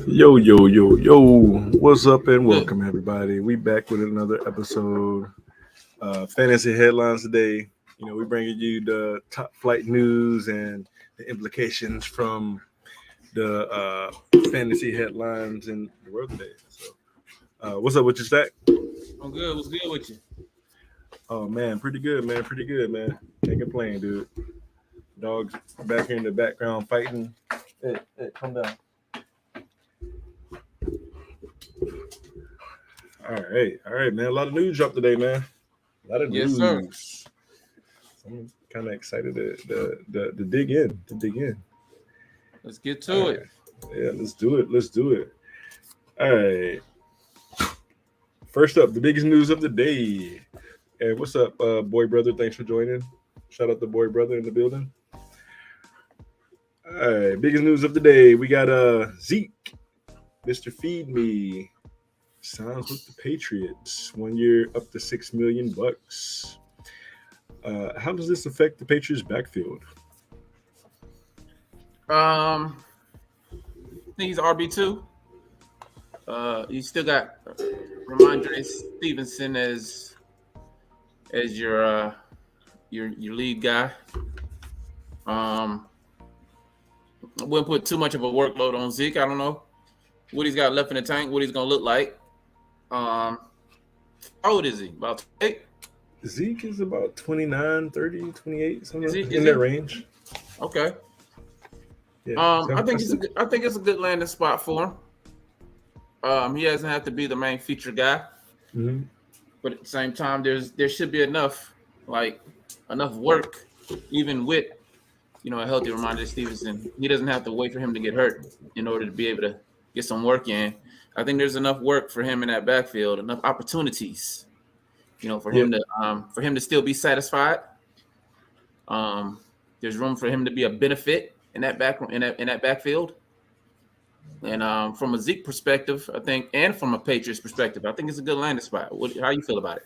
Yo, yo, yo, yo. What's up and Good. welcome, everybody. We back with another episode. Fantasy headlines today. We bringing you the top flight news and the implications from the fantasy headlines in the world today. So, what's up with your stack? I'm good. What's good with you? Oh, man, pretty good, man. Pretty good, man. Can't complain, dude. Dogs back here in the background fighting. Hey, come down. All right, man. A lot of news dropped today, man. A lot of Yes, sir. news. I'm kind of excited to dig in. To dig in. Let's get All to right. it. Yeah, let's do it. Let's do it. All right. First up, the biggest news of the day. Hey, what's up, boy brother? Thanks for joining. Shout out to boy brother in the building. All right, biggest news of the day. We got Zeke, Mr. Feed Me, signs with the Patriots. 1 year, up to $6 million. How does this affect the Patriots backfield? I think he's RB2. You still got Ramondre Stevenson as your lead guy. I wouldn't put too much of a workload on Zeke. I don't know what he's got left in the tank, what he's gonna look like. How old is he? About 8? Zeke is about 29, 30, 28, something Is in he? that range. Okay. Yeah. I think it's a good landing spot for him. He doesn't have to be the main feature guy, Mm-hmm. but at the same time, there should be enough work, even with a healthy Ramondre Stevenson. He doesn't have to wait for him to get hurt in order to be able to get some work in. I think there's enough work for him in that backfield, enough opportunities, for Yep. him to still be satisfied. There's room for him to be a benefit in that backfield. And from a Zeke perspective, I think, and from a Patriots perspective, I think it's a good landing spot. How you feel about it?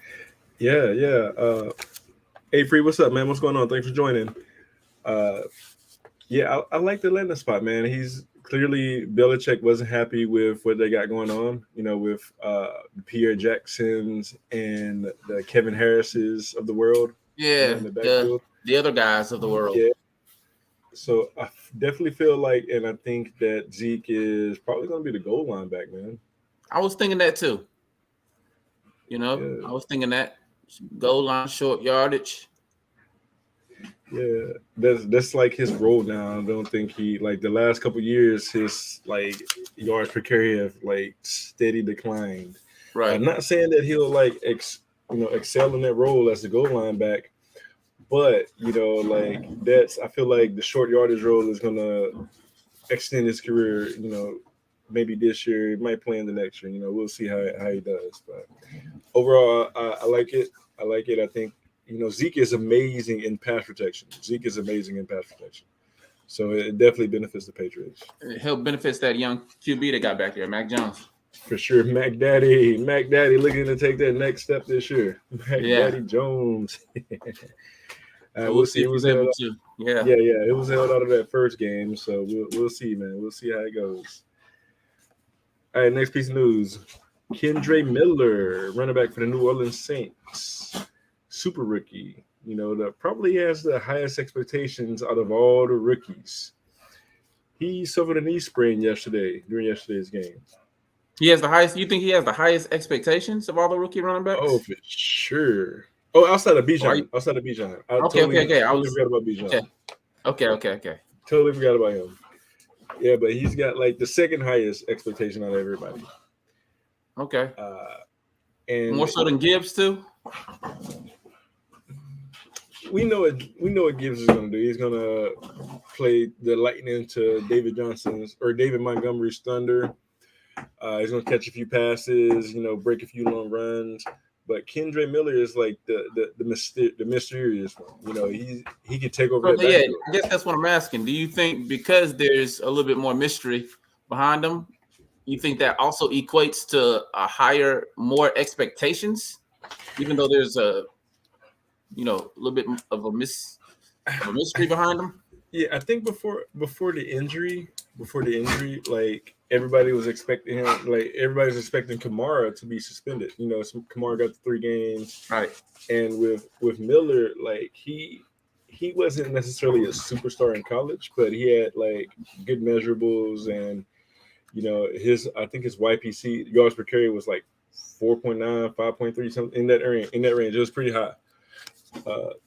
Yeah. Hey, Free, what's up, man? What's going on? Thanks for joining. Uh, yeah, I like the landing spot, man. He's clearly Belichick wasn't happy with what they got going on, with Pierre Jacksons and the Kevin Harrises of the world, Yeah, in the the backfield. the other guys of the world. Yeah. So I definitely feel like, and I think that Zeke is probably going to be the goal line back, man. I was thinking that too. Yeah. I was thinking that goal line, short yardage. Yeah, that's like his role now. I don't think he like the last couple years his like yards per carry have like steady declined. I'm Right. not saying that he'll like excel in that role as the goal line back, but like that's I feel like the short yardage role is gonna extend his career. Maybe this year, it might play in the next year. We'll see how he does. But overall, I like it. I like it. I think Zeke is amazing in pass protection. Zeke is amazing in pass protection. So it definitely benefits the Patriots It helped benefits that young QB that got back there, Mac Jones. for sure. Mac Daddy, looking to take that next step this year. Mac Yeah. Daddy Jones. So we'll We'll see see. if It was he's held. able to. Yeah. Yeah. It was held out of that first game, so we'll see, man. We'll see how it goes. All right, next piece of news. Kendre Miller, running back for the New Orleans Saints, super rookie. That probably has the highest expectations out of all the rookies. He suffered a knee sprain during yesterday's game. He has the highest. You think he has the highest expectations of all the rookie running Oh, backs? for sure. Oh, outside of Or Bijan. Outside of Bijan. I okay. I totally was forgot about Bijan. okay. Okay. Totally forgot about him. Yeah, but he's got like the second highest expectation out of everybody. Okay. And More so than Gibbs too. we know what Gibbs is gonna do. He's gonna play the lightning to David Johnson's or David Montgomery's thunder. He's gonna catch a few passes, break a few long runs. But Kendre Miller is like the mysterious one. He can take over So that yeah, backfield. I guess that's what I'm asking. Do you think because there's a little bit more mystery behind them, you think that also equates to more expectations, even though there's a little bit of a mystery behind them? Yeah, I think before the injury, like everybody was expecting him. Like everybody's expecting Kamara to be suspended. You know, Kamara got the 3 games, Right. and with Miller, like he wasn't necessarily a superstar in college, but he had like good measurables, and you know I think his YPC yards per carry was like 4.9, 5.3, something in that range. In that range, it was pretty high.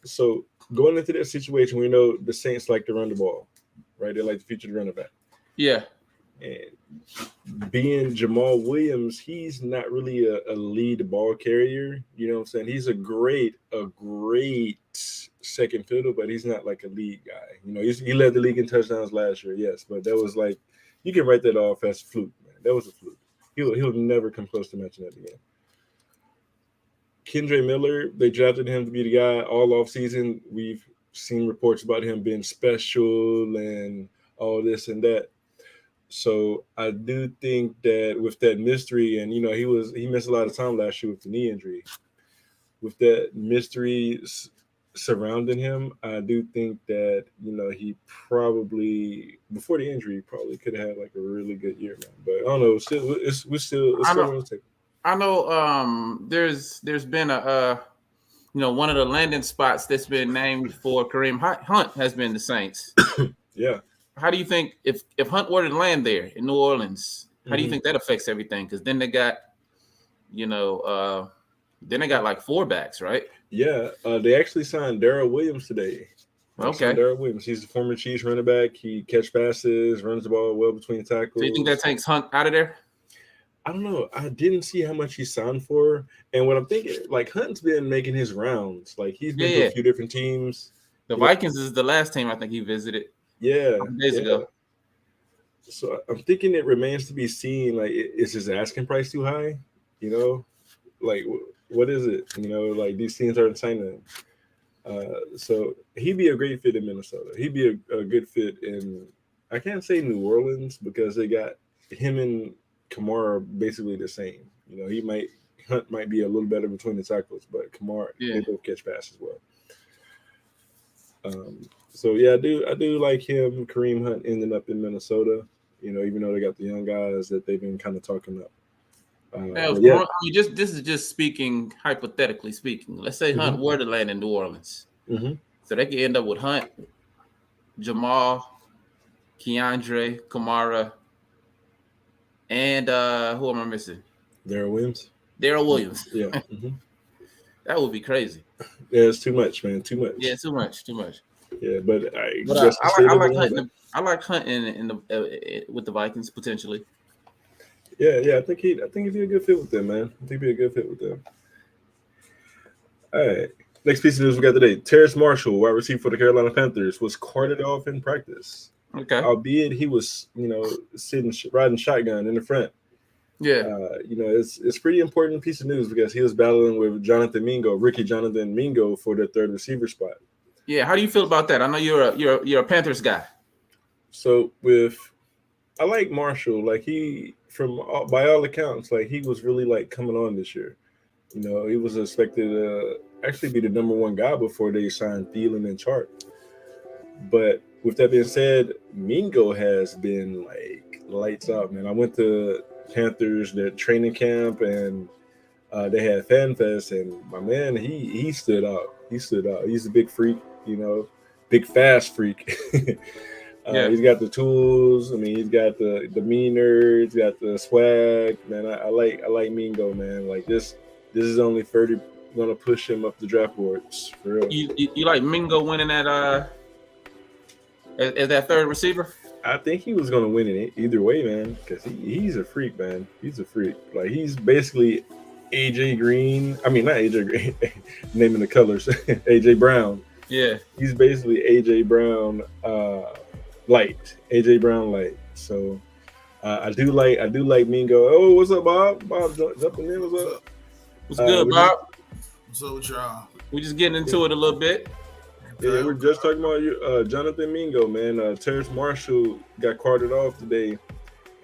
So going into that situation, we know the Saints like to run the ball, right? They like to feature the running back. Yeah. And being Jamal Williams, he's not really a lead ball carrier. You know what I'm saying? He's a great second fiddle, but he's not like a lead guy. You know, he led the league in touchdowns last year, yes, but that was like you can write that off as fluke, man. That was a fluke. He'll never come close to matching that again. Kendre Miller, they drafted him to be the guy all offseason. We've seen reports about him being special and all this and that. So I do think that with that mystery, and you know, he missed a lot of time last year with the knee injury. With that mystery surrounding him, I do think that you know he probably before the injury probably could have had like a really good year, man. But I don't know. It's still on the table. I know. There's been a one of the landing spots that's been named for Kareem Hunt has been the Saints. Yeah. How do you think if Hunt were to land there in New Orleans, how do you think that affects everything? Because then they got, like 4 backs, right? Yeah, they actually signed Darrell Williams today. Okay. Darrell Williams, he's a former Chiefs running back. He catch passes, runs the ball well between tackles. Do you think that takes Hunt out of there? I don't know. I didn't see how much he signed for, and what I'm thinking, like Hunt's been making his rounds. Like he's been to a few different teams. The Vikings is the last team I think he visited. Yeah, days ago. So I'm thinking it remains to be seen. Like, is his asking price too high? You know, like what is it? You know, like these teams aren't signing him. So he'd be a great fit in Minnesota. He'd be a good fit in. I can't say New Orleans because they got him and Kamara basically the same. You know, Hunt might be a little better between the tackles, but Kamara they both catch passes well. So yeah, I do like him, Kareem Hunt ending up in Minnesota. You know, even though they got the young guys that they've been kind of talking up. This is just speaking hypothetically speaking. Let's say Hunt were to land in New Orleans, so they could end up with Hunt, Jamal, Keandre, Kamara, and who am I missing? Darrell Williams. Yeah. That would be crazy. Yeah, it's too much, man. Too much. Yeah, too much. Yeah, but I like Hunt in the with the Vikings potentially. Yeah. I think he'd be a good fit with them, man. I think he'd be a good fit with them. All right. Next piece of news we got today: Terrace Marshall, wide receiver for the Carolina Panthers, was carted off in practice. Okay. Albeit he was, riding shotgun in the front. Yeah. It's pretty important piece of news because he was battling with Ricky Jonathan Mingo for the third receiver spot. Yeah. How do you feel about that? I know you're a Panthers guy. So I like Marshall. Like by all accounts, like he was really like coming on this year. You know, he was expected to actually be the number 1 guy before they signed Thielen and Chark. But with that being said, Mingo has been like lights out, man. I went to Panthers, their training camp, and they had Fan Fest, and my man, he stood out. He's a big freak, big fast freak. He's got the tools. I mean, he's got the demeanor. He's got the swag. Man, I like Mingo, man. Like this is only 30 going to push him up the draft boards for real. You like Mingo winning that as that third receiver? I think he was going to win it either way, man, because he's a freak, man. He's a freak. Like, he's basically AJ Green. I mean, not AJ Green, naming the colors. AJ Brown. Yeah. He's basically AJ Brown light. AJ Brown light. So I do like Mingo. Oh, what's up, Bob? Bob jumping in. What's up? What's good, Bob? What's up with y'all? We're just getting into it a little bit. Yeah, we're just talking about you, Jonathan Mingo, man. Terrace Marshall got carted off today,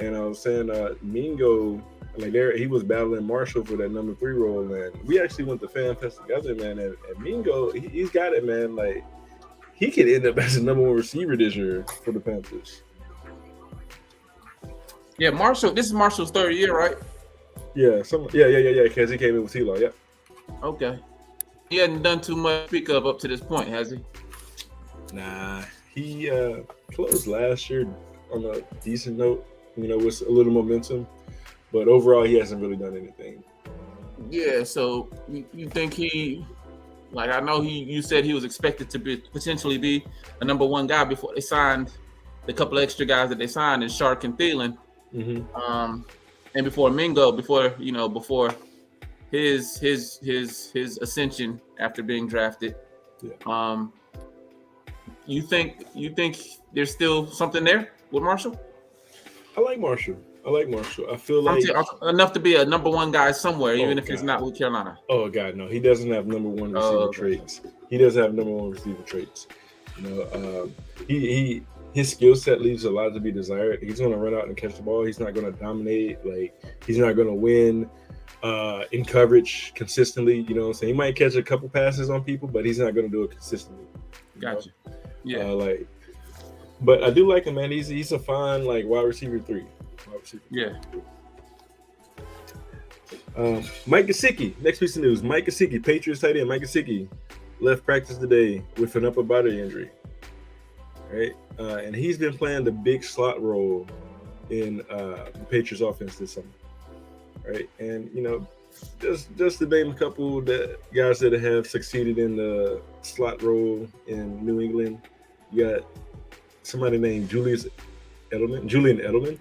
and I was saying Mingo, like he was battling Marshall for that number 3 role, and we actually went to Fan Fest together, man. And Mingo, he's got it, man. Like he could end up as the number 1 receiver this year for the Panthers. Yeah, Marshall. This is Marshall's third year, right? Yeah, yeah. Because he came in with T-Law. Yeah. Okay. He hadn't done too much speak up to this point, has he? Nah, he closed last year on a decent note. With a little momentum, but overall, he hasn't really done anything. Yeah. So you think like I know you said he was expected to potentially be a number one guy before they signed the couple extra guys that they signed in Shark and Thielen, and before Mingo, before his ascension after being drafted. Yeah. You think there's still something there with Marshall? I like Marshall. I feel like Enough to be a number one guy somewhere, even if it's God. not with Carolina. Oh God, no, he doesn't have number one receiver traits. He doesn't have number one receiver traits. His skill set leaves a lot to be desired. He's going to run out and catch the ball. He's not going to dominate. Like, he's not going to win in coverage consistently. You know what I'm saying? He might catch a couple passes on people, but he's not going to do it consistently. Gotcha. Yeah. But I do like him, man. He's a fine wide receiver 3. Yeah. Mike Gesicki. Next piece of news: Mike Gesicki, Patriots tight end. Mike Gesicki left practice today with an upper body injury. Right, and he's been playing the big slot role in the Patriots offense this summer. Right, and just to name a couple guys that have succeeded in the slot role in New England, you got somebody named Julian Edelman.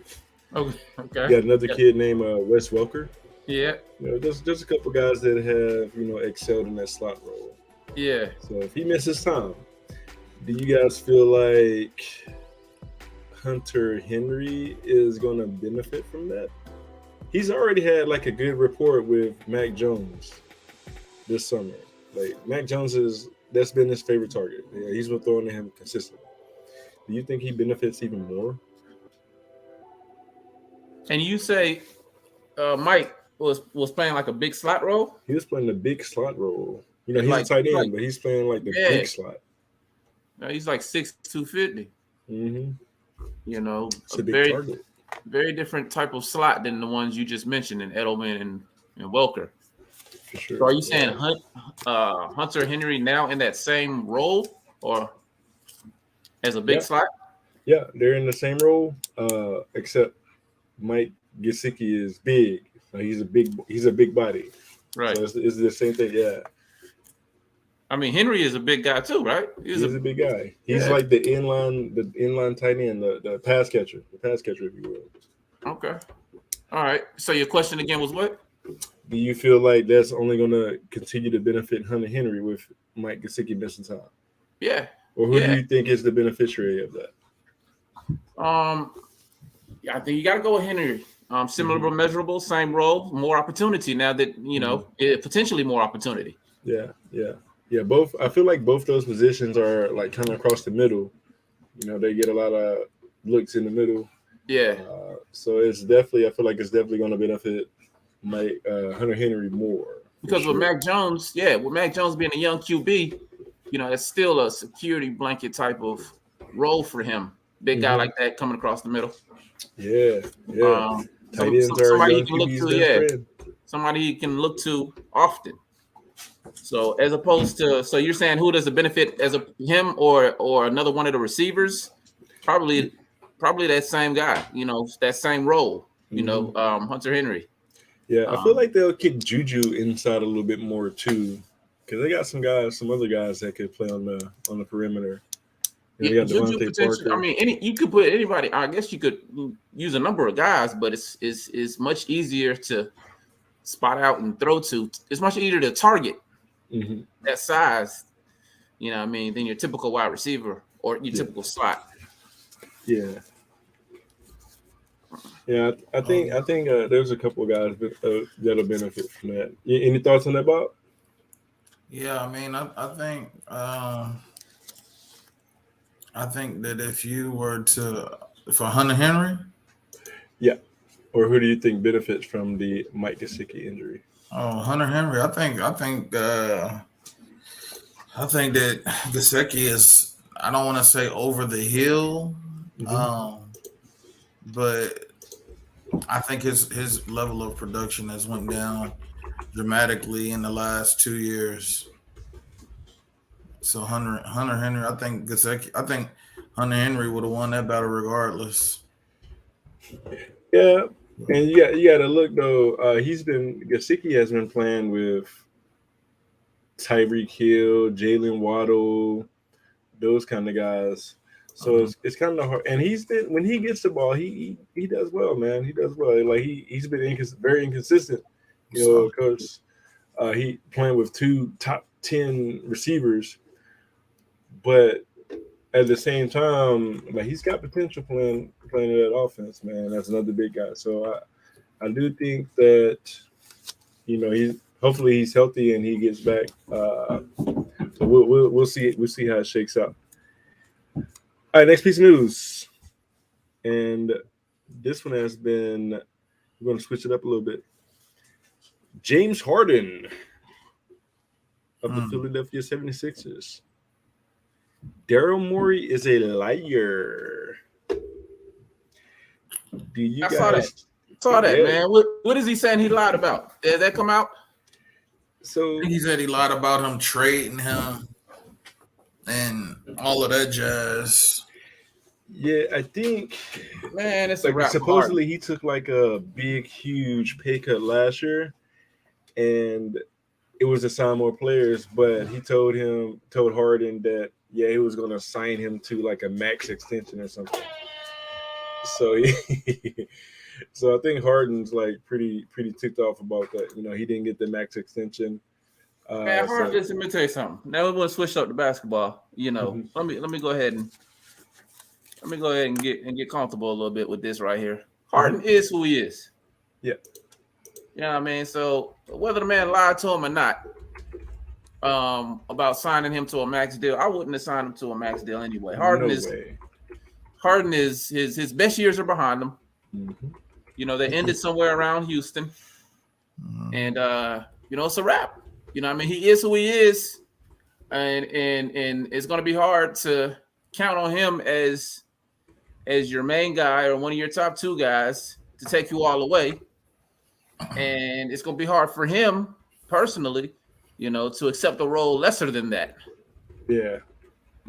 Okay. You got another kid named Wes Welker. Yeah. There's a couple guys that have excelled in that slot role. Yeah. So if he misses time, do you guys feel like Hunter Henry is going to benefit from that? He's already had a good rapport with Mac Jones this summer. Mac Jones that's been his favorite target. Yeah, he's been throwing to him consistently. Do you think he benefits even more? And you say Mike was playing a big slot role? He was playing the big slot role. He's a tight end, but he's playing the big slot. No, he's 6'2", 250. Mm-hmm. It's a big target. Very different type of slot than the ones you just mentioned in Edelman and Welker. For sure. So are you saying Hunter Henry now in that same role or as a big slot? Yeah, they're in the same role, except Mike Gesicki is big. He's a big body. Right. So it's the same thing. Yeah. I mean, Henry is a big guy too, right? He's a big guy. He's like the inline tight end, the pass catcher, if you will. Okay. All right. So your question again was what? Do you feel like that's only going to continue to benefit Hunter Henry with Mike Gesicki missing time? Yeah. Or who do you think is the beneficiary of that? I think you got to go with Henry. Similar but measurable, same role, more opportunity now that potentially more opportunity. Yeah. Both. I feel like both those positions are kind of across the middle. They get a lot of looks in the middle. Yeah. So it's definitely. I feel like it's definitely going to benefit Hunter Henry more. Because with Mac Jones, with Mac Jones being a young QB, it's still a security blanket type of role for him. Big guy like that coming across the middle. Yeah. Somebody he can look to. Somebody he can look to often. So as opposed to, you're saying who does it benefit him or another one of the receivers? Probably that same guy. That same role. Hunter Henry. Yeah, I feel like they'll kick Juju inside a little bit more too, because they got some other guys that could play on the perimeter. They got Devontae Parker. I mean, you could put anybody. I guess you could use a number of guys, but it's much easier to spot out and throw to. It's much easier to target that size, than your typical wide receiver or your typical slot. Yeah. Yeah, I think there's a couple of guys that'll benefit from that. Any thoughts on that, Bob? Yeah, I mean, I think that if you were for Hunter Henry, yeah, or who do you think benefits from the Mike Gesicki injury? Oh, Hunter Henry, I think that Gesicki is. I don't want to say over the hill, but I think his level of production has went down dramatically in the last 2 years. So Hunter Henry, I think Hunter Henry would have won that battle regardless. Yeah, and you got to look though. Gasicki has been playing with Tyreek Hill, Jalen Waddle, those kind of guys. So it's kind of hard. And he's been when he gets the ball, he does well, man. He does well. Like he's been very inconsistent, So because he playing with two top 10 receivers, but at the same time, like he's got potential playing in that offense, man. That's another big guy. So I do think that he's hopefully he's healthy and he gets back. So we'll see how it shakes out. All right, next piece of news, and this one has been. We're going to switch it up a little bit. James Harden of the Philadelphia 76ers. Daryl Morey is a liar. Do you I guys saw that, man? What is he saying he lied about? Did that come out? So he said he lied about him trading him and all of that jazz. Yeah, I think, man, it's like, a wrap. supposedly he took like a big, huge pay cut last year, and it was to sign more players. But he told Harden that he was going to sign him to like a max extension or something. So so I think Harden's like pretty ticked off about that. He didn't get the max extension. Man, Harden, let me tell you something. Now we're going to switch up to basketball. Let me go ahead and get comfortable a little bit with this right here. Harden is who he is. Yeah. You know what I mean? So whether the man lied to him or not, about signing him to a max deal, I wouldn't have signed him to a max deal anyway. Harden is his best years are behind him. Mm-hmm. They ended somewhere around Houston, and it's a wrap. I mean, he is who he is, and it's going to be hard to count on him as your main guy or one of your top two guys to take you all the way. And it's going to be hard for him personally, to accept a role lesser than that. Yeah.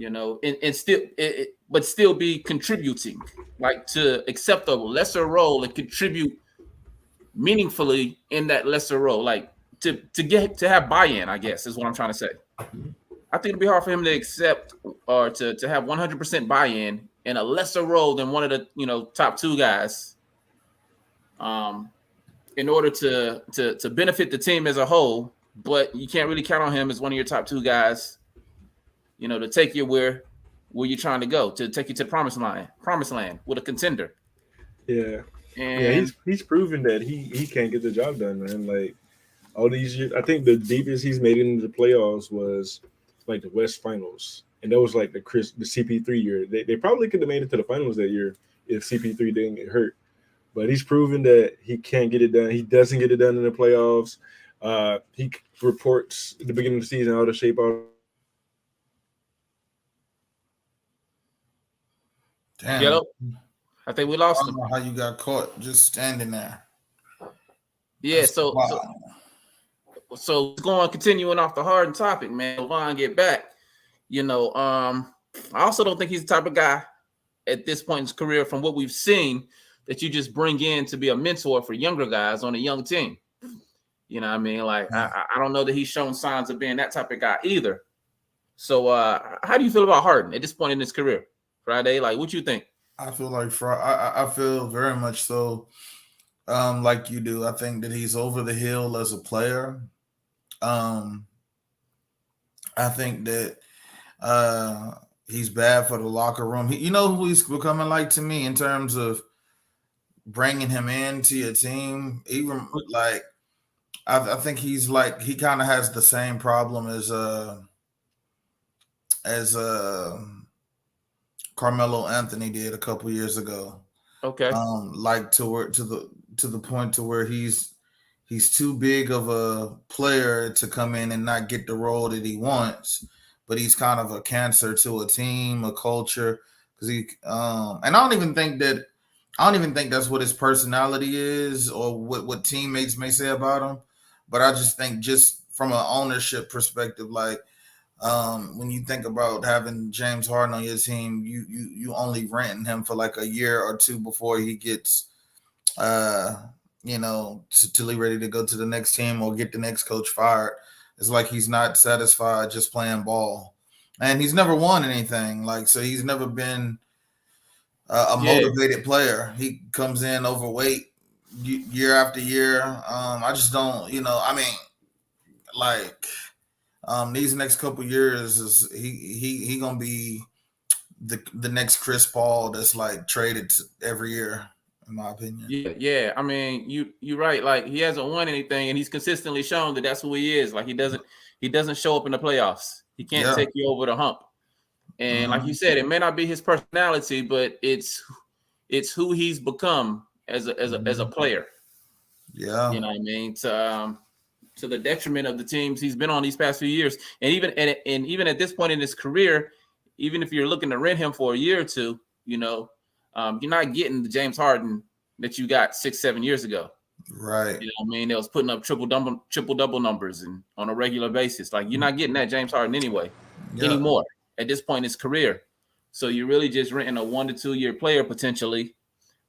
And still be contributing, like to accept a lesser role and contribute meaningfully in that lesser role, like to have buy-in, I guess is what I'm trying to say. I think it'd be hard for him to accept or to have 100% buy-in in a lesser role than one of the top two guys, in order to benefit the team as a whole. But you can't really count on him as one of your top two guys, to take you where you're trying to go, to take you to promised land with a contender. Yeah. And he's proven that he can't get the job done, man. Like all these years, I think the deepest he's made it into the playoffs was like the West Finals, and that was like the CP3 year. They probably could have made it to the finals that year if CP3 didn't get hurt. But he's proven that he can't get it done. He doesn't get it done in the playoffs. He reports at the beginning of the season out of shape. Damn. Yellow. I think we lost him. I don't know how you got caught just standing there. Yeah, so continuing off the Harden topic, man. LeVon get back. I also don't think he's the type of guy at this point in his career, from what we've seen, that you just bring in to be a mentor for younger guys on a young team. You know what I mean? Like, I don't know that he's shown signs of being that type of guy either. So how do you feel about Harden at this point in his career? Friday, like, what you think? I feel like I feel very much so like you do. I think that he's over the hill as a player. I think that he's bad for the locker room. Who he's becoming like to me in terms of bringing him into your team? Even like, I think he's like, he kind of has the same problem as Carmelo Anthony did a couple years ago. Okay. Like to the point to where he's too big of a player to come in and not get the role that he wants, but he's kind of a cancer to a team, a culture, because and I don't even think that I don't even think that's what his personality is or what teammates may say about him. But I just think just from an ownership perspective, like when you think about having James Harden on your team, you only renting him for like a year or two before he gets to ready to go to the next team or get the next coach fired. It's like he's not satisfied just playing ball. And he's never won anything. Like, so he's never been a motivated player. He comes in overweight year after year. I just don't, these next couple years is he gonna be the next Chris Paul that's like traded every year, in my opinion. Yeah. I mean, you're right. Like, he hasn't won anything, and he's consistently shown that that's who he is. Like, he doesn't show up in the playoffs. He can't take you over the hump. And like you said, it may not be his personality, but it's who he's become as a player. Yeah, you know what I mean. To the detriment of the teams he's been on these past few years, and even at this point in his career, even if you're looking to rent him for a year or two, you're not getting the James Harden that you got 6-7 years ago. Right. You know what I mean? They was putting up triple double numbers and on a regular basis. Like, you're not getting that James Harden anymore at this point in his career. So you're really just renting a 1 to 2 year player potentially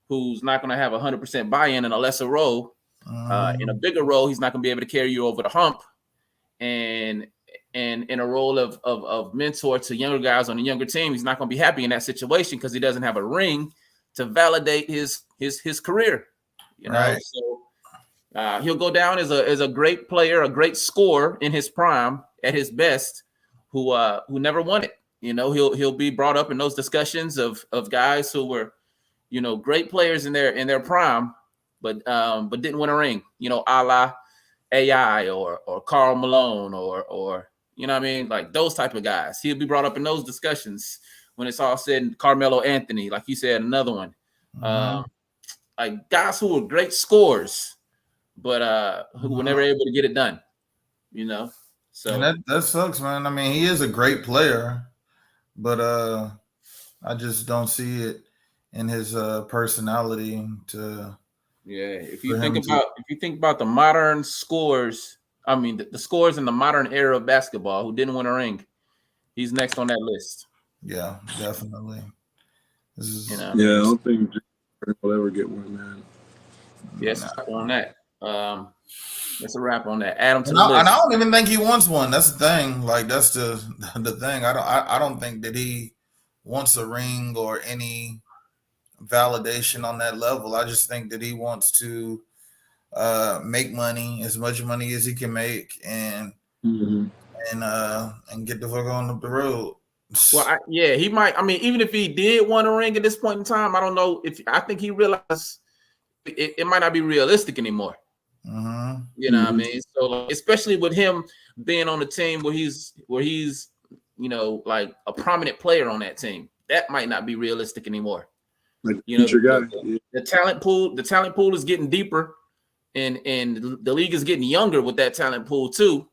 who's not going to have 100% buy-in in a lesser role. In a bigger role, he's not going to be able to carry you over the hump. And in a role of mentor to younger guys on a younger team, he's not going to be happy in that situation because he doesn't have a ring to validate his career. So he'll go down as a great player, a great scorer in his prime, at his best, who never won it. He'll be brought up in those discussions of guys who were, great players in their prime, but didn't win a ring. A la AI or Karl Malone or you know what I mean, like those type of guys. He'll be brought up in those discussions when it's all said. Carmelo Anthony, like you said, another one. Like guys who were great scorers, but who were never able to get it done. So and that sucks, man. I mean, he is a great player, but I just don't see it in his personality to. Yeah, if you think about the modern scores, I mean the scores in the modern era of basketball who didn't win a ring, he's next on that list. Yeah, definitely. I don't think will ever get one, man. Yes, on that. That's a wrap on that. Add him to the list. And I don't even think he wants one. That's the thing. Like, that's the thing. I don't think that he wants a ring or any validation on that level. I just think that he wants to make money, as much money as he can make, and get the fuck on the road. Well, he might. I mean, even if he did want a ring at this point in time, I don't know if I think he realized it might not be realistic anymore. You know what I mean? So, especially with him being on the team where he's like a prominent player on that team, that might not be realistic anymore. Like the talent pool is getting deeper, and the league is getting younger with that talent pool too.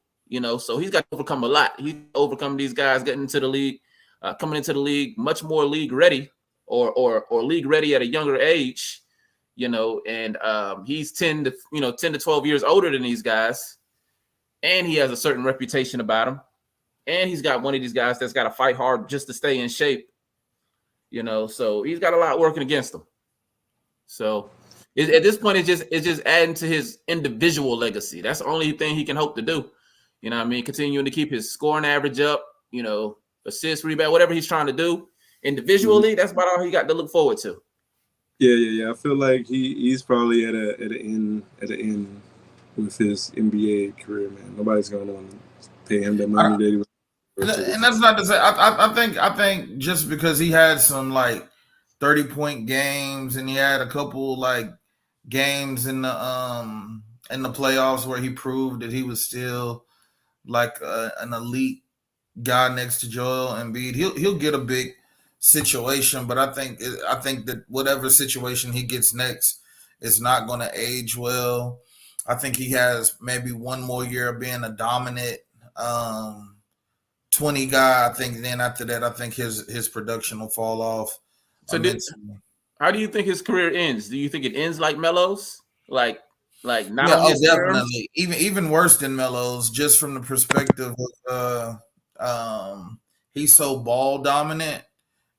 So he's got to overcome a lot. He's overcome these guys getting into the league, coming into the league much more league ready or league ready at a younger age. And he's 10 to 12 years older than these guys, and he has a certain reputation about him, and he's got one of these guys that's got to fight hard just to stay in shape. So he's got a lot working against him. So at this point, it's just adding to his individual legacy. That's the only thing he can hope to do. Continuing to keep his scoring average up, assist, rebound, whatever he's trying to do individually. That's about all he got to look forward to. Yeah. I feel like he's probably at an end with his NBA career, man. Nobody's gonna want to pay him the money that he was. And that's not to say. I think just because he had some like 30-point games and he had a couple like games in the playoffs where he proved that he was still like an elite guy next to Joel Embiid, he'll get a big situation. But I think that whatever situation he gets next is not going to age well. I think he has maybe one more year of being a dominant 20 guy. I think then after that, I think his production will fall off. So How do you think his career ends? Do you think it ends like Melo's? Like not Yeah, on oh, his terms? definitely. Even worse than Melo's, just from the perspective of he's so ball dominant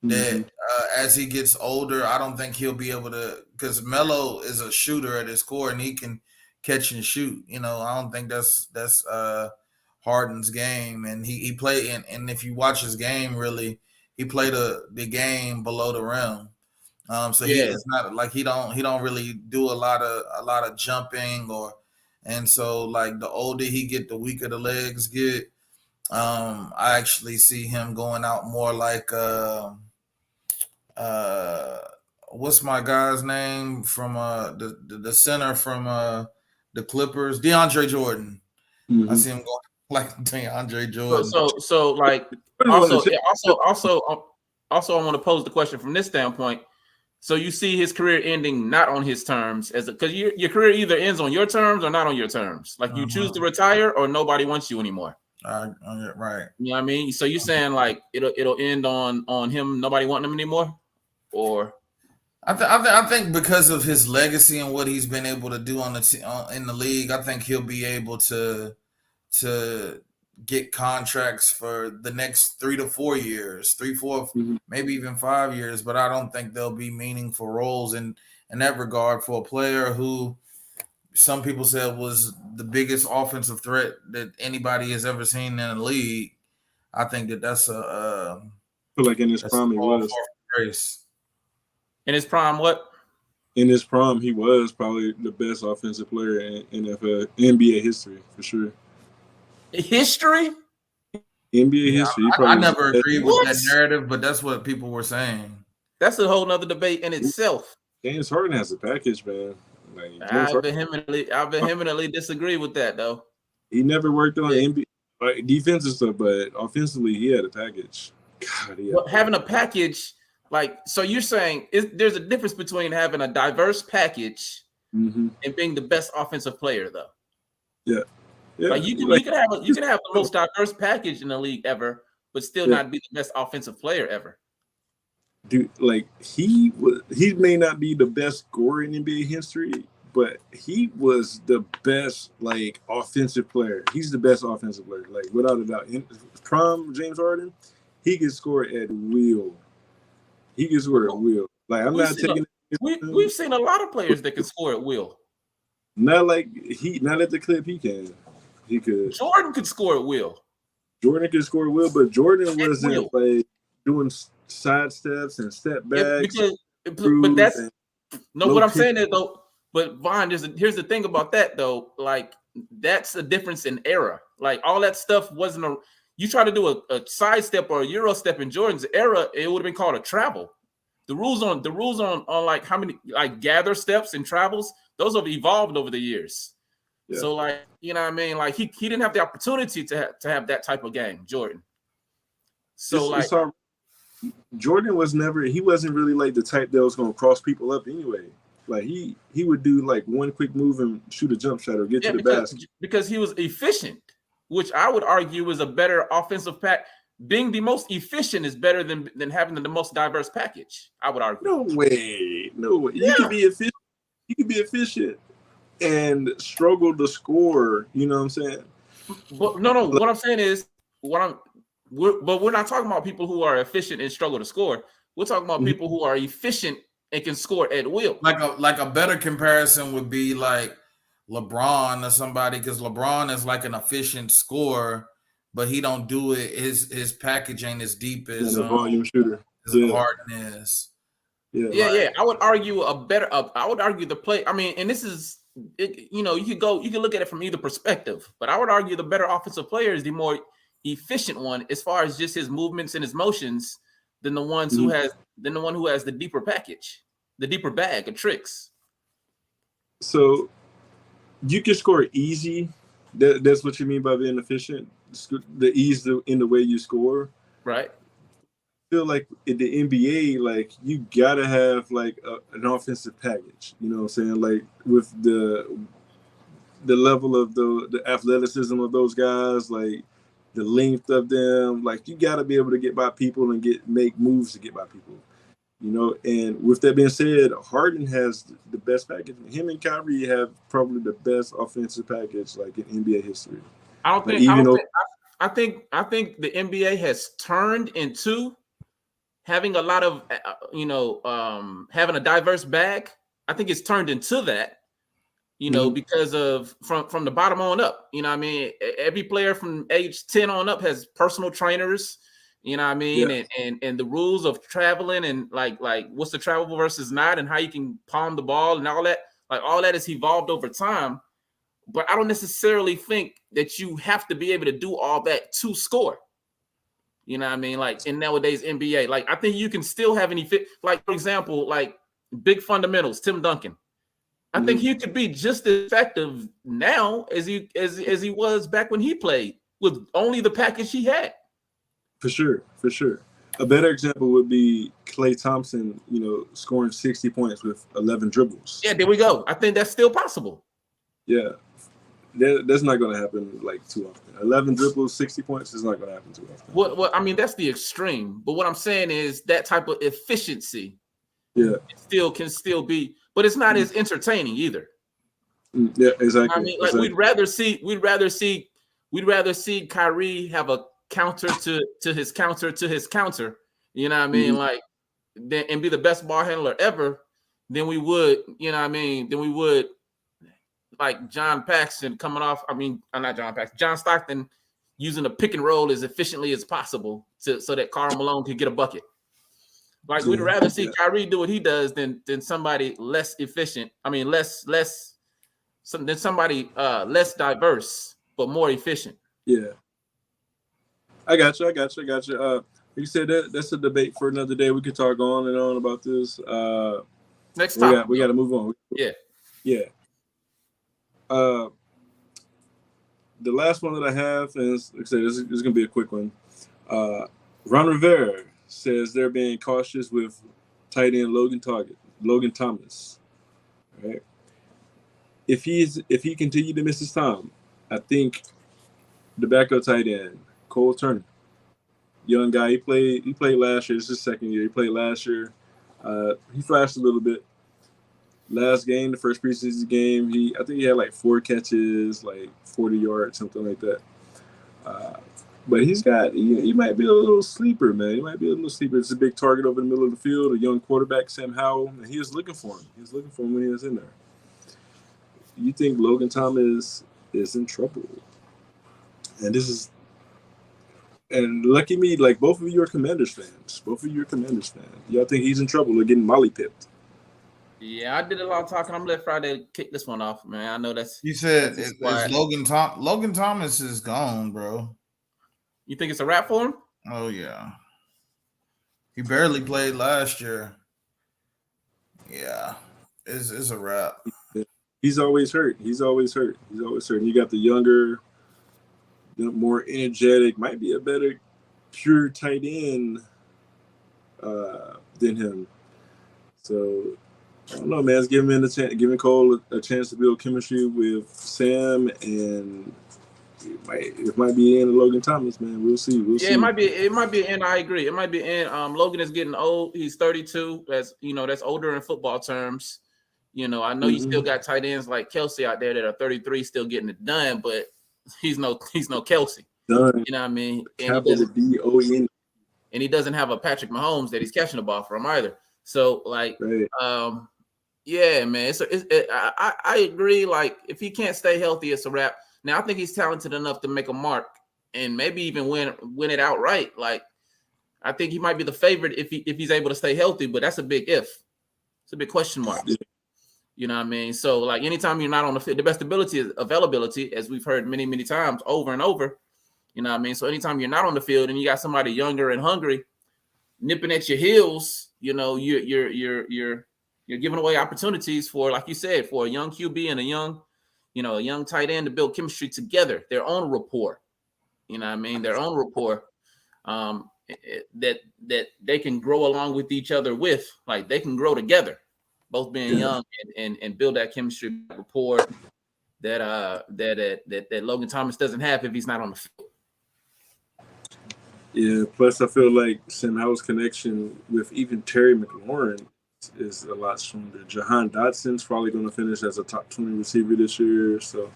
that Mm-hmm. as he gets older, I don't think he'll be able to, because Melo is a shooter at his core and he can catch and shoot. I don't think that's Harden's game, and he played and if you watch his game, really, he played the game below the rim. So Yeah. it's not like he don't really do a lot of jumping, and so like the older he get, the weaker the legs get. I actually see him going out more like uh what's my guy's name from the center from the Clippers, DeAndre Jordan. I Mm-hmm. see him going like DeAndre So Jordan. so like What is also it? I want to pose the question from this standpoint. So you see his career ending not on his terms, as because your career either ends on your terms or not on your terms. Like you choose to retire or nobody wants you anymore. Right. You know what I mean? So you're saying like it'll end on him, nobody wanting him anymore, or I think because of his legacy and what he's been able to do in the league, I think he'll be able to get contracts for the next 3 to 4 years, 3, 4, Mm-hmm. maybe even 5 years. But I don't think there'll be meaningful roles in that regard for a player who some people said was the biggest offensive threat that anybody has ever seen in the league. I think that's I feel like in his that's a prime he ball was. for grace. in his prime, what? In his prime, he was probably the best offensive player in NFL, NBA history for sure. History? NBA Yeah, history, he I probably was never the agreed with What? that narrative, but that's what people were saying. That's a whole nother debate in best. itself. James Harden has a package, man. Like James I Harden, vehemently disagree with that though. he never worked on Yeah. NBA like defensive stuff, but offensively, he had a package. God, he had But having a package, like, so you're saying there's a difference between having a diverse package Mm-hmm. and being the best offensive player, though. Yeah. Like you can have the most diverse package in the league ever, but still Yeah. not be the best offensive player ever. Dude, like he may not be the best scorer in NBA history, but he was the best like offensive player. He's the best offensive player, like without a doubt. In prime James Harden, he can score at will. He can score at will. Like I'm not taking We've seen a lot of players that can score at will. not like not at the clip he can. He could. Jordan could score at will. Jordan could score at will, but Jordan At wasn't will. like doing side steps and step Yeah, backs. but that's no. What I'm kick. saying is though, but Vaughn, here's the thing about that though. Like that's a difference in era. Like all that stuff wasn't a. You try to do a side step or a euro step in Jordan's era, it would have been called a travel. The rules on like how many like gather steps and travels, those have evolved over the years. Yeah. So like you know what I mean, like he didn't have the opportunity to have that type of game, Jordan. So it's Jordan wasn't really like the type that was gonna cross people up anyway. Like he would do like one quick move and shoot a jump shot or get to the basket. Because he was efficient, which I would argue was a better offensive pack. Being the most efficient is better than having the most diverse package. I would argue. No way. Yeah. You can be efficient. You can be efficient and struggle to score. You know what I'm saying? But no. What I'm saying is but we're not talking about people who are efficient and struggle to score. We're talking about people who are efficient and can score at will. Like a better comparison would be like LeBron or somebody, because LeBron is like an efficient scorer, but he don't do it. His package ain't as deep as a volume shooter. As Harden is. Yeah. I would argue the play. I mean, and this is you can look at it from either perspective, but I would argue the better offensive player is the more efficient one as far as just his movements and his motions than the one who has the deeper package, the deeper bag of tricks. So you can score easy. That's what you mean by being efficient. The ease in the way you score, right? I feel like in the NBA, like you gotta have like an offensive package. You know what I'm saying? Like with the level of the athleticism of those guys, like the length of them, like you gotta be able to get by people and make moves to get by people. You know, and with that being said, Harden has the best package. Him and Kyrie have probably the best offensive package like in NBA history. I don't Like think. I even don't though think. I think the NBA has turned into having a lot of having a diverse bag. I think it's turned into that. Because of from the bottom on up. You know what I mean? Every player from age 10 on up has personal trainers, you know what I mean? yeah, And the rules of traveling and like what's the travel versus not and how you can palm the ball and all that. Like all that has evolved over time. But I don't necessarily think that you have to be able to do all that to score. You know what I mean? Like in nowadays NBA, like I think you can still have any fit. Like for example, like big fundamentals, Tim Duncan. I think he could be just as effective now as he was back when he played with only the package he had. for sure, for sure. A better example would be Klay Thompson, you know, scoring 60 points with 11 dribbles. Yeah, there we go. I think that's still possible. Yeah, that's not going to happen like too often. 11 dribbles, 60 points is not going to happen too often. What I mean, that's the extreme. But what I'm saying is that type of efficiency, can still be, but it's not as entertaining either. Yeah, exactly. I mean, like exactly. we'd rather see Kyrie have a counter to his counter. You know what I mean? Like, and be the best ball handler ever. Than we would, you know what I mean? Than we would like John Paxson coming off. I mean, not John Paxson, John Stockton using the pick and roll as efficiently as possible so that Karl Malone could get a bucket. Like we'd rather see Kyrie do what he does than somebody less efficient. I mean, than somebody less diverse but more efficient. Yeah, I got you. You said that's a debate for another day. We could talk on and on about this. Next topic. We got to move on. Yeah. The last one that I have is, like I said, this is going to be a quick one. Ron Rivera says they're being cautious with tight end Logan Thomas. Right. If he continued to miss his time, I think the backup tight end Cole Turner, young guy, he played last year. This is his second year. He played last year. He flashed a little bit. Last game, the first preseason game, I think he had like 4 catches, like 40 yards, something like that. But he might be a little sleeper, man. He might be a little sleeper. It's a big target over the middle of the field, a young quarterback, Sam Howell, and he was looking for him. He was looking for him when he was in there. You think Logan Thomas is in trouble? And lucky me, like both of you are Commanders fans. Y'all think he's in trouble or getting molly pipped? Yeah, I did a lot of talking. I'm gonna let Friday kick this one off, man. I know that's. You said it's Logan Thomas is gone, bro. You think it's a wrap for him? Oh yeah. He barely played last year. Yeah, it's a wrap. He's always hurt. You got the younger, more energetic, might be a better pure tight end than him. So I don't know, man. It's giving Cole a chance to build chemistry with Sam, and it might be in Logan Thomas, man. We'll see. It might be in. I agree. It might be in. Logan is getting old. He's 32. That's older in football terms. I know you still got tight ends like Kelsey out there that are 33 still getting it done, but he's no Kelsey. Done. You know what I mean? And he doesn't have a Patrick Mahomes that he's catching the ball from either. So yeah, man. So I agree. Like if he can't stay healthy, it's a wrap. Now I think he's talented enough to make a mark and maybe even win it outright. Like I think he might be the favorite if he's able to stay healthy, but that's a big if. It's a big question mark. Yeah. You know what I mean? So like anytime you're not on the field, the best ability is availability, as we've heard many, many times over and over. You know what I mean? So anytime you're not on the field and you got somebody younger and hungry nipping at your heels, you're giving away opportunities for, like you said, for a young QB and a young tight end to build chemistry together, their own rapport. You know what I mean? Their own rapport that they can grow along with each other with, like they can grow together, both being young and build that chemistry rapport that Logan Thomas doesn't have if he's not on the field. Yeah. Plus, I feel like Sam Howell's connection with even Terry McLaurin is a lot stronger. Jahan Dotson's probably going to finish as a top 20 receiver this year. So,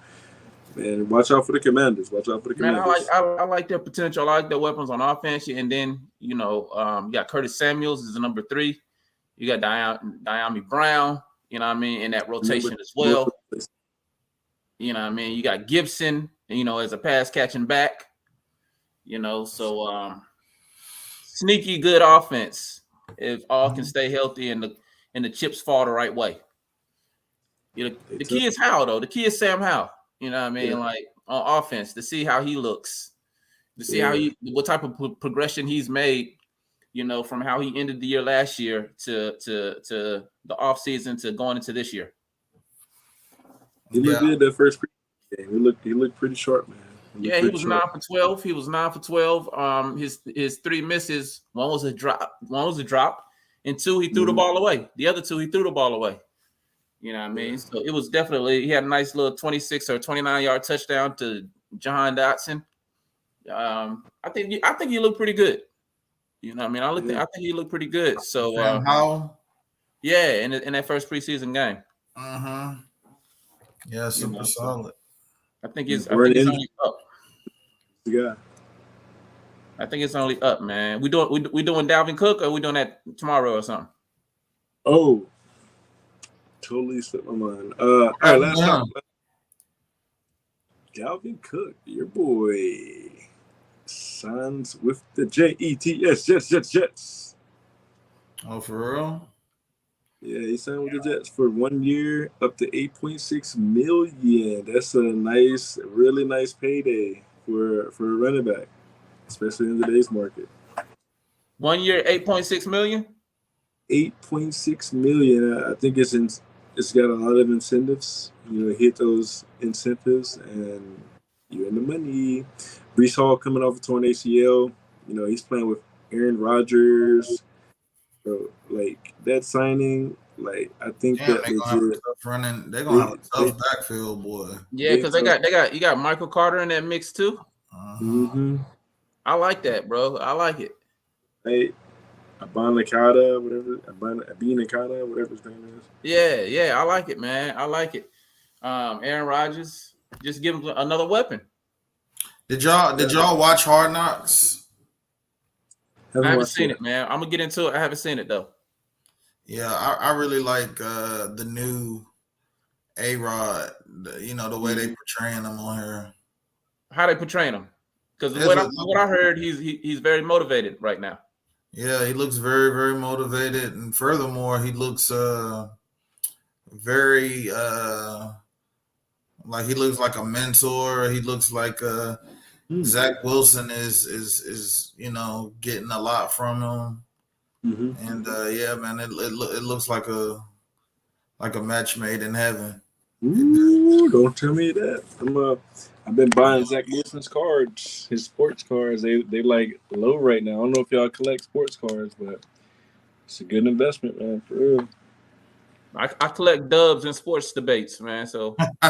man, watch out for the Commanders. Watch out for the Man, Commanders. I like their potential. I like their weapons on offense. And then, you got Curtis Samuels is the number 3. You got Diami Brown, you know what I mean, in that rotation as well. You know what I mean? You got Gibson, as a pass catching back, so sneaky good offense if all can stay healthy and the chips fall the right way. The key is Howell, though. The key is Sam Howell. You know what I mean? Yeah. Like on offense, to see how he looks, to see what type of progression he's made, from how he ended the year last year to the offseason to going into this year. He looked good that first game. He looked pretty sharp, man. He was 9 for 12. He was 9 for 12. His 3 misses. One was a drop, and 2 he threw the ball away. The other 2 he threw the ball away. You know what I mean? So it was definitely, he had a nice little 26 or 29-yard touchdown to Jahan Dotson. I think he looked pretty good. You know what I mean? I think he looked pretty good. So Sam Howell? Yeah, in that first preseason game. Uh-huh. Yeah, super solid. I think it's only up. Yeah. I think it's only up, man. We doing Dalvin Cook, or we doing that tomorrow or something? Oh, totally slipped my mind. All right, last time. Dalvin Cook, your boy, signs with the Jets. Jets. Oh, for real? Yeah, he signed with the Jets for 1 year, up to $8.6 million. That's a really nice payday for a running back, especially in today's market. 1 year, $8.6 million. $8.6 million. I think it's got a lot of incentives. Hit those incentives, and you're in the money. Brees Hall coming off a torn ACL. He's playing with Aaron Rodgers. So, that signing, I think that they're gonna have a tough backfield, boy. Yeah, because you got Michael Carter in that mix too. Mm-hmm. I like that, bro. I like it. Hey, Abanikata, whatever his name is. Yeah, I like it, man. I like it. Aaron Rodgers, just give him another weapon. Did y'all watch Hard Knocks? I haven't seen it, man. I'm gonna get into it. I haven't seen it though. Yeah, I really like the new A-Rod. The way they portraying him on here. How they portraying him? Because what I heard, he's very motivated right now. Yeah, he looks very, very motivated, and furthermore, he looks very like he looks like a mentor. He looks like Zach Wilson is getting a lot from him. Mm-hmm. And yeah, man, it looks like a match made in heaven. Ooh, don't tell me that. I've been buying Zach Wilson's cards, his sports cards. They low right now. I don't know if y'all collect sports cards, but it's a good investment, man, for real. I collect dubs in sports debates, man. So that's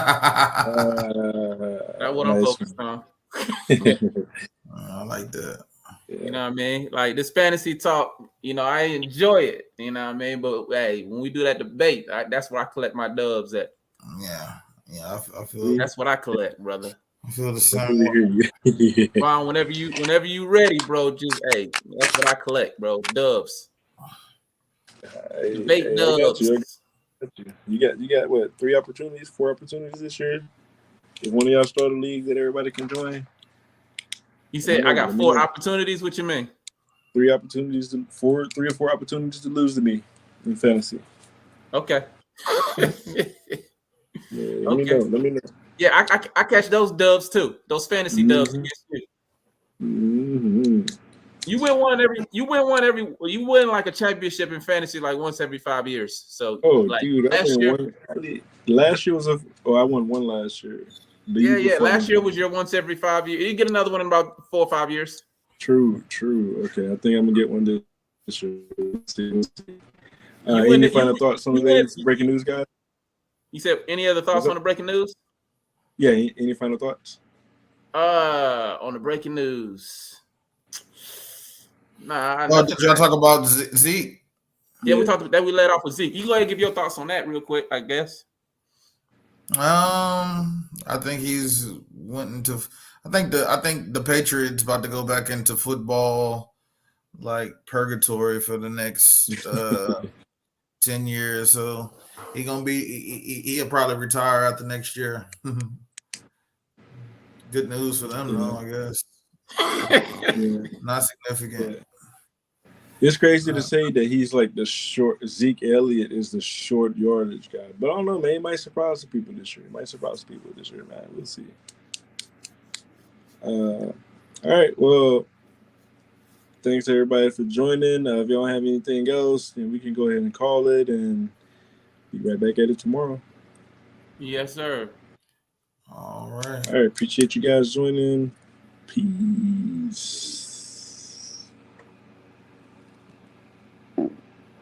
what I'm focused on. I like that. Yeah. You know what I mean? Like this fantasy talk, I enjoy it. You know what I mean? But hey, when we do that debate, that's where I collect my dubs at. Yeah, I feel that's what I collect, brother. I feel the same. Yeah. Ron, whenever you ready, bro, just that's what I collect, bro. Dubs. Debate dubs. You got what, 4 opportunities this year? If one of y'all start a league that everybody can join. You said I got 4 opportunities. What you mean? 3 or 4 opportunities to lose to me in fantasy. Okay. Let me know. Yeah, I catch those dubs too. Those fantasy dubs against you. Mm-hmm. You win one like a championship in fantasy like once every 5 years. So dude, last year was I won one last year. Yeah. Last year was your once every 5 years. You get another one in about 4 or 5 years. True. Okay, I think I'm gonna get one this year. Any final thoughts on today's breaking news, guys? You said any other thoughts on the breaking news? Yeah. Any final thoughts? On the breaking news. Nah, Oh, did y'all talk about Zeke? Yeah, we talked about that. We led off with Zeke. You go ahead and give your thoughts on that real quick, I guess. I think he's went into. I think the Patriots about to go back into football like purgatory for the next 10 years. So he'll probably retire after next year. Good news for them, though. I guess not significant. Yeah. It's crazy to say that he's like the short. Zeke Elliott is the short yardage guy, but I don't know, man. He might surprise some people this year. He might surprise people this year, man. We'll see. All right. Well, thanks everybody for joining. If y'all have anything else, then we can go ahead and call it and be right back at it tomorrow. Yes, sir. All right. All right. Appreciate you guys joining. Peace.